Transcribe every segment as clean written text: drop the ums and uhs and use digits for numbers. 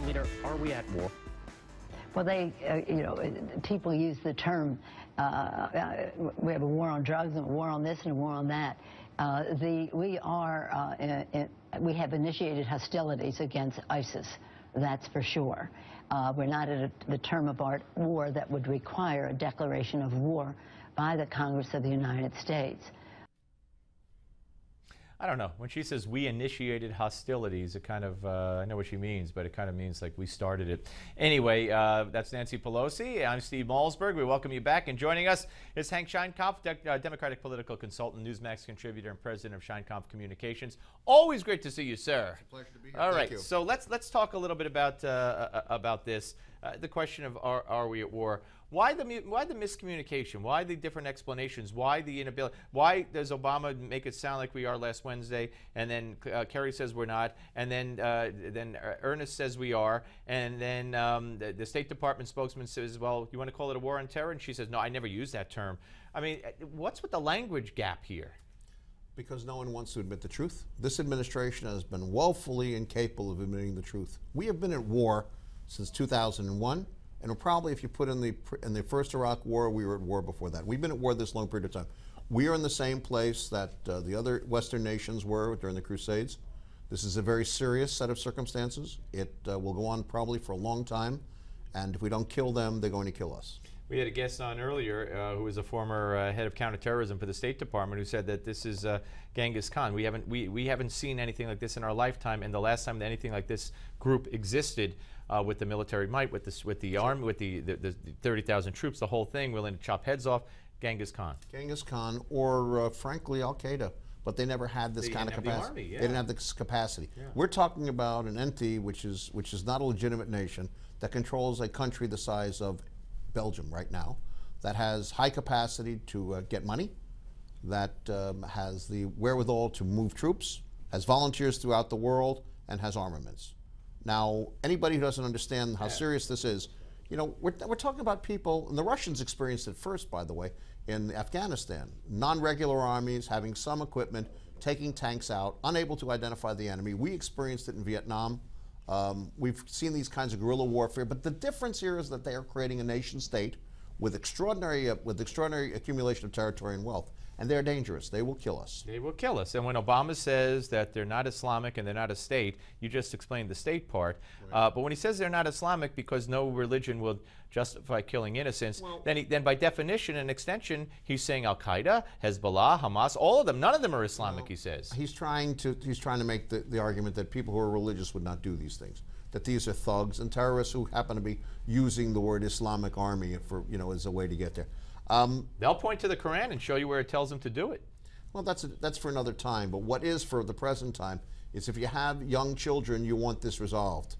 Leader, are we at war? Well, people use the term, we have a war on drugs and a war on this and a war on that. We have initiated hostilities against ISIS, that's for sure. We're not at the term of art war that would require a declaration of war by the Congress of the United States. I don't know. When she says we initiated hostilities, it kind of, I know what she means, but it kind of means like we started it. Anyway, that's Nancy Pelosi. I'm Steve Malzberg. We welcome you back. And joining us is Hank Sheinkopf, Democratic political consultant, Newsmax contributor, and president of Sheinkopf Communications. Always great to see you, sir. It's a pleasure to be here. All right. Thank you. So let's talk a little bit about this. The question of are we at war? Why the miscommunication? Why the different explanations? Why the inability? Why does Obama make it sound like we are last Wednesday, and then Kerry says we're not, and then Ernest says we are, and then the State Department spokesman says, well, you want to call it a war on terror? And she says, no, I never used that term. I mean, what's with the language gap here? Because no one wants to admit the truth. This administration has been woefully incapable of admitting the truth. We have been at war since 2001. And probably, if you put in the first Iraq War, we were at war before that. We've been at war this long period of time. We are in the same place that the other Western nations were during the Crusades. This is a very serious set of circumstances. It will go on probably for a long time. And if we don't kill them, they're going to kill us. We had a guest on earlier who was a former head of counterterrorism for the State Department, who said that this is Genghis Khan. We haven't seen anything like this in our lifetime, and the last time that anything like this group existed, with the military might, with the army, with the 30,000 troops, the whole thing, willing to chop heads off, Genghis Khan. Genghis Khan, or frankly, Al Qaeda. But they never had this kind of capacity. They didn't have this capacity. Yeah. We're talking about an entity which is not a legitimate nation that controls a country the size of Belgium right now, that has high capacity to get money, that has the wherewithal to move troops, has volunteers throughout the world, and has armaments. Now, anybody who doesn't understand how serious this is, you know, we're talking about people, and the Russians experienced it first, by the way, in Afghanistan. Non-regular armies having some equipment, taking tanks out, unable to identify the enemy. We experienced it in Vietnam. We've seen these kinds of guerrilla warfare, but the difference here is that they are creating a nation state with extraordinary accumulation of territory and wealth. And they're dangerous. They will kill us. They will kill us. And when Obama says that they're not Islamic and they're not a state, you just explained the state part. Right. But when he says they're not Islamic because no religion will justify killing innocents, well, then by definition and extension, he's saying Al Qaeda, Hezbollah, Hamas, all of them. None of them are Islamic. Well, he says he's trying to make the argument that people who are religious would not do these things. That these are thugs and terrorists who happen to be using the word Islamic army for, you know, as a way to get there. They'll point to the Quran and show you where it tells them to do it. Well, that's for another time. But what is for the present time is if you have young children, you want this resolved.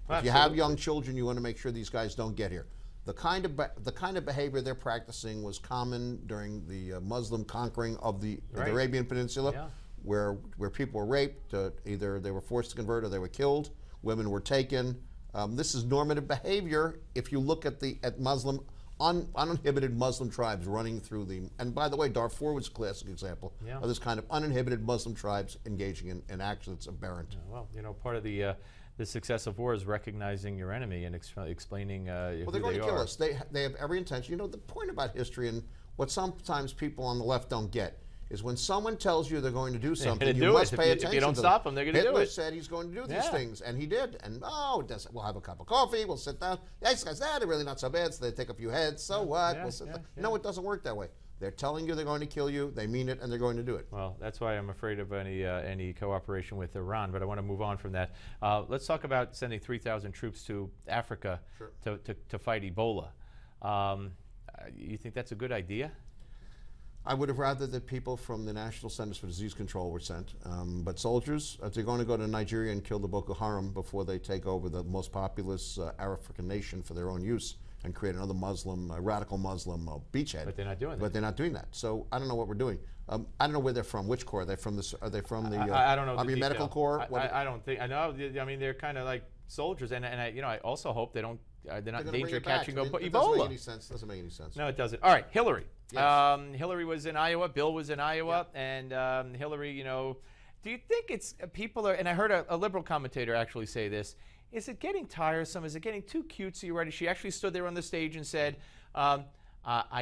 Absolutely. If you have young children, you want to make sure these guys don't get here. The kind of behavior they're practicing was common during the Muslim conquering of the Arabian Peninsula, yeah, where people were raped. Either they were forced to convert or they were killed. Women were taken. This is normative behavior if you look at Muslim. Uninhibited Muslim tribes running through and by the way, Darfur was a classic example, yeah, of this kind of uninhibited Muslim tribes engaging in action that's aberrant. Yeah, well, you know, part of the success of war is recognizing your enemy and explaining well, they're going to kill us. They have every intention. You know, the point about history and what sometimes people on the left don't get is when someone tells you they're going to do something, you must pay attention. If you don't stop them, they're going to do it. Hitler said he's going to do these things, and he did. And we'll have a cup of coffee, we'll sit down. Yeah, these guys, they're really not so bad, so they take a few heads. So what? We'll sit down. No, it doesn't work that way. They're telling you they're going to kill you, they mean it, and they're going to do it. Well, that's why I'm afraid of any cooperation with Iran, but I want to move on from that. Let's talk about sending 3,000 troops to Africa, sure, to fight Ebola. You think that's a good idea? I would have rather that people from the National Centers for Disease Control were sent. But soldiers, if they're going to go to Nigeria and kill the Boko Haram before they take over the most populous African nation for their own use and create another Muslim, radical Muslim beachhead. But they're not doing that. But they're not doing that. So I don't know what we're doing. I don't know where they're from. Which corps? Are they from the? Are they from the I don't know Army Medical Corps? I don't think. I know. I mean, they're kind of like soldiers, and I also hope they don't. They're not in danger of catching Ebola. It doesn't make any sense. Doesn't make any sense. No, it doesn't. All right, Hillary. Yes. Hillary was in Iowa. Bill was in Iowa, yeah, and Hillary. You know, do you think it's people are? And I heard a liberal commentator actually say this. is it getting tiresome? Is it getting too cutesy already? She actually stood there on the stage and said, I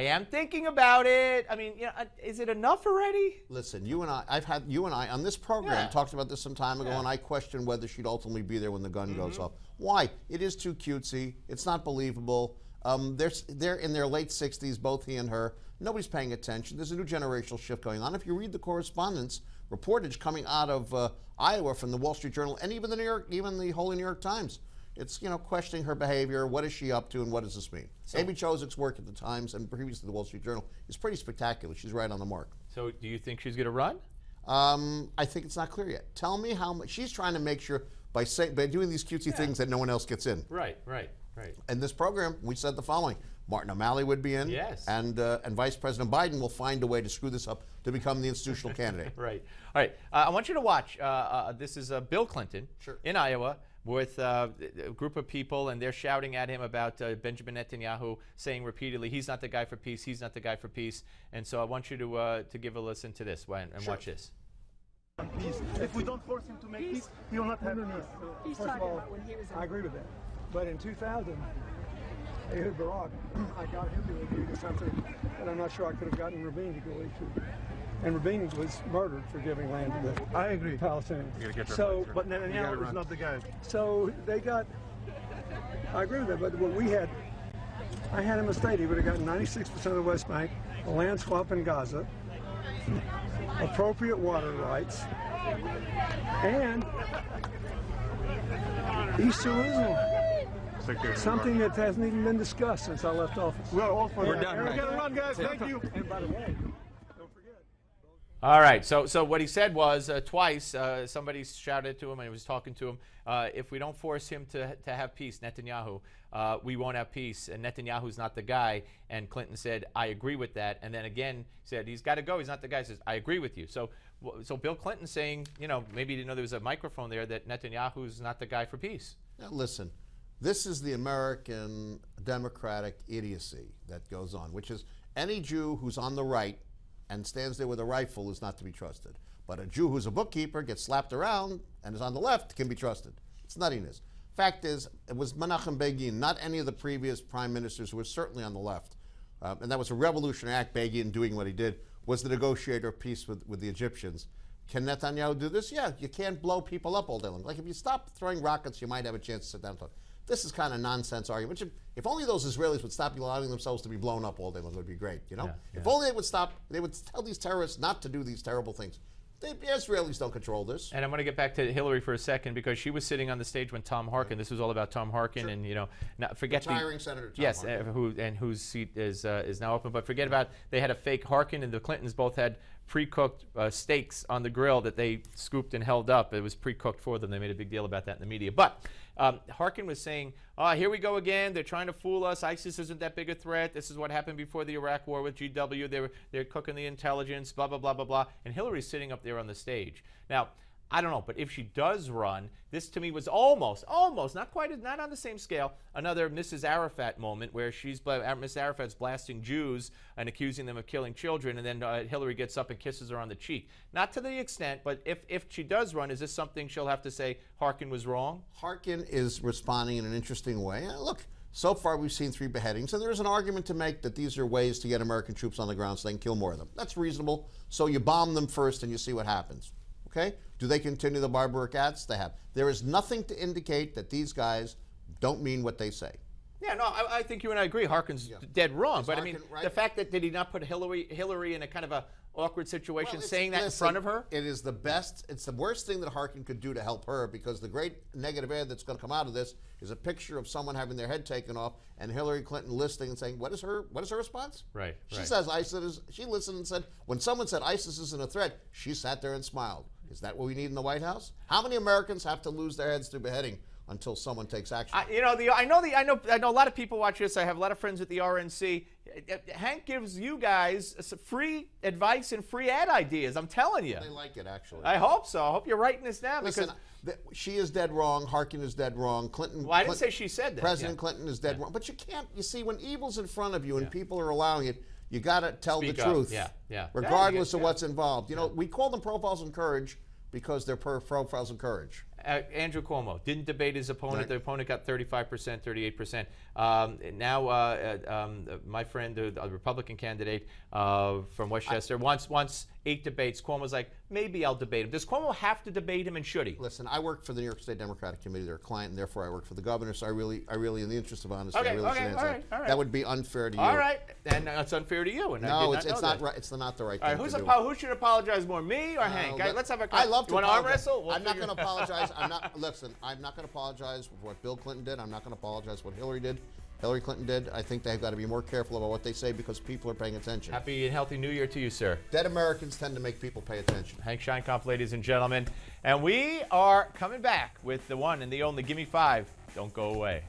am thinking about it. I mean, you know, is it enough already? Listen, you and I on this program talked about this some time ago, and I questioned whether she'd ultimately be there when the gun goes off. Why? It is too cutesy. It's not believable. They're in their late 60s, both he and her. Nobody's paying attention. There's a new generational shift going on. If you read the correspondence, reportage coming out of Iowa from the Wall Street Journal and even the Holy New York Times, it's, you know, questioning her behavior. What is she up to, and what does this mean? So, Amy Chozik's work at the Times and previously the Wall Street Journal is pretty spectacular. She's right on the mark. So, do you think she's going to run? I think it's not clear yet. Tell me how much she's trying to make sure by doing these cutesy things that no one else gets in. Right. In this program, we said the following: Martin O'Malley would be in, and Vice President Biden will find a way to screw this up to become the institutional candidate. Right. All right. I want you to watch. This is Bill Clinton in Iowa with a group of people, and they're shouting at him about Benjamin Netanyahu, saying repeatedly, he's not the guy for peace, he's not the guy for peace. And so I want you to give a listen to this and watch this. Peace. If we don't force him to make peace, he will not have peace. First of all, I agree with that. But in 2000, Ehud Barak, I got him to agree to something that I'm not sure I could have gotten Rabin to go into. And Rabin was murdered for giving land to the I agree. Palestinians. So, but Netanyahu is not the guy. So they got, I agree with that, but what we had, I had him a state, he would have gotten 96% of the West Bank, a land swap in Gaza, appropriate water rights, and East Jerusalem. Something that hasn't even been discussed since I left office. We're all for We're that. done. We gotta run, guys. Thank you. And by the way, don't forget. All right. So what he said was twice. Somebody shouted to him and he was talking to him. If we don't force him to have peace, Netanyahu, we won't have peace. And Netanyahu's not the guy. And Clinton said, I agree with that. And then again said, he's got to go. He's not the guy. He says, I agree with you. So Bill Clinton saying, you know, maybe he didn't know there was a microphone there, that Netanyahu's not the guy for peace. Now listen, this is the American democratic idiocy that goes on, which is any Jew who's on the right and stands there with a rifle is not to be trusted. But a Jew who's a bookkeeper, gets slapped around, and is on the left can be trusted. It's nuttiness. Fact is, it was Menachem Begin, not any of the previous prime ministers who were certainly on the left. And that was a revolutionary act, Begin doing what he did, was the negotiator of peace with the Egyptians. Can Netanyahu do this? Yeah, you can't blow people up all day long. Like if you stop throwing rockets, you might have a chance to sit down and talk. This is kind of nonsense argument. If only those Israelis would stop allowing themselves to be blown up all day long, it would be great, you know? Yeah. If only they would stop, they would tell these terrorists not to do these terrible things. The Israelis don't control this. And I'm going to get back to Hillary for a second, because she was sitting on the stage when Tom Harkin, this was all about Tom Harkin, and, you know, not forget retiring Senator Tom Harkin. Whose seat is now open. But forget about, they had a fake Harkin, and the Clintons both had pre-cooked steaks on the grill that they scooped and held up. It was pre-cooked for them. They made a big deal about that in the media. But Harkin was saying, here we go again. They're trying to fool us. ISIS isn't that big a threat. This is what happened before the Iraq war with GW. They're cooking the intelligence, blah, blah, blah, blah, blah. And Hillary's sitting up there on the stage. Now, I don't know, but if she does run, this to me was almost, not quite, not on the same scale, another Mrs. Arafat moment where Miss Arafat's blasting Jews and accusing them of killing children, and then Hillary gets up and kisses her on the cheek. Not to the extent, but if she does run, is this something she'll have to say Harkin was wrong? Harkin is responding in an interesting way. Look, so far we've seen 3 beheadings, and there is an argument to make that these are ways to get American troops on the ground so they can kill more of them. That's reasonable. So you bomb them first and you see what happens. Okay? Do they continue the barbaric acts? They have. There is nothing to indicate that these guys don't mean what they say. Yeah, no, I think you and I agree. Harkin's dead wrong. But Harkin, I mean, right? The fact that did he not put Hillary in a kind of a awkward situation, saying that in front of her? It is the best, it's the worst thing that Harkin could do to help her, because the great negative air that's going to come out of this is a picture of someone having their head taken off and Hillary Clinton listening and saying, what is her response? Right. She says she listened and said, when someone said ISIS isn't a threat, she sat there and smiled. Is that what we need in the White House? How many Americans have to lose their heads through beheading until someone takes action? I know a lot of people watch this. I have a lot of friends at the RNC. Hank gives you guys some free advice and free ad ideas. I'm telling you. They like it, actually. I hope so. I hope you're writing this down. Listen, because she is dead wrong. Harkin is dead wrong. Clinton. Well, I didn't say she said that. President Clinton is dead wrong. But you can't. You see, when evil's in front of you and people are allowing it, you got to tell the truth. Regardless of what's involved. You know, we call them profiles in courage because they're profiles in courage. Andrew Cuomo didn't debate his opponent. Right. The opponent got 35%, 38%. Now, my friend, the Republican candidate from Westchester, wants 8 debates. Cuomo's like, maybe I'll debate him. Does Cuomo have to debate him, and should he? Listen, I work for the New York State Democratic Committee. They're a client, and therefore I work for the governor. So I really, in the interest of honesty, Okay, I really should answer all right. that would be unfair to you. All right, and it's unfair to you. And No, I it's did not know not that. right. It's not the right All thing right, to do. who should apologize more, me or Hank? Let's have a. I love to You want to arm apologize. wrestle? I'm not going to apologize. Listen, I'm not going to apologize for what Bill Clinton did. I'm not going to apologize for what Hillary Clinton did. I think they've got to be more careful about what they say because people are paying attention. Happy and healthy New Year to you, sir. Dead Americans tend to make people pay attention. Hank Sheinkopf, ladies and gentlemen. And we are coming back with the one and the only Gimme 5. Don't go away.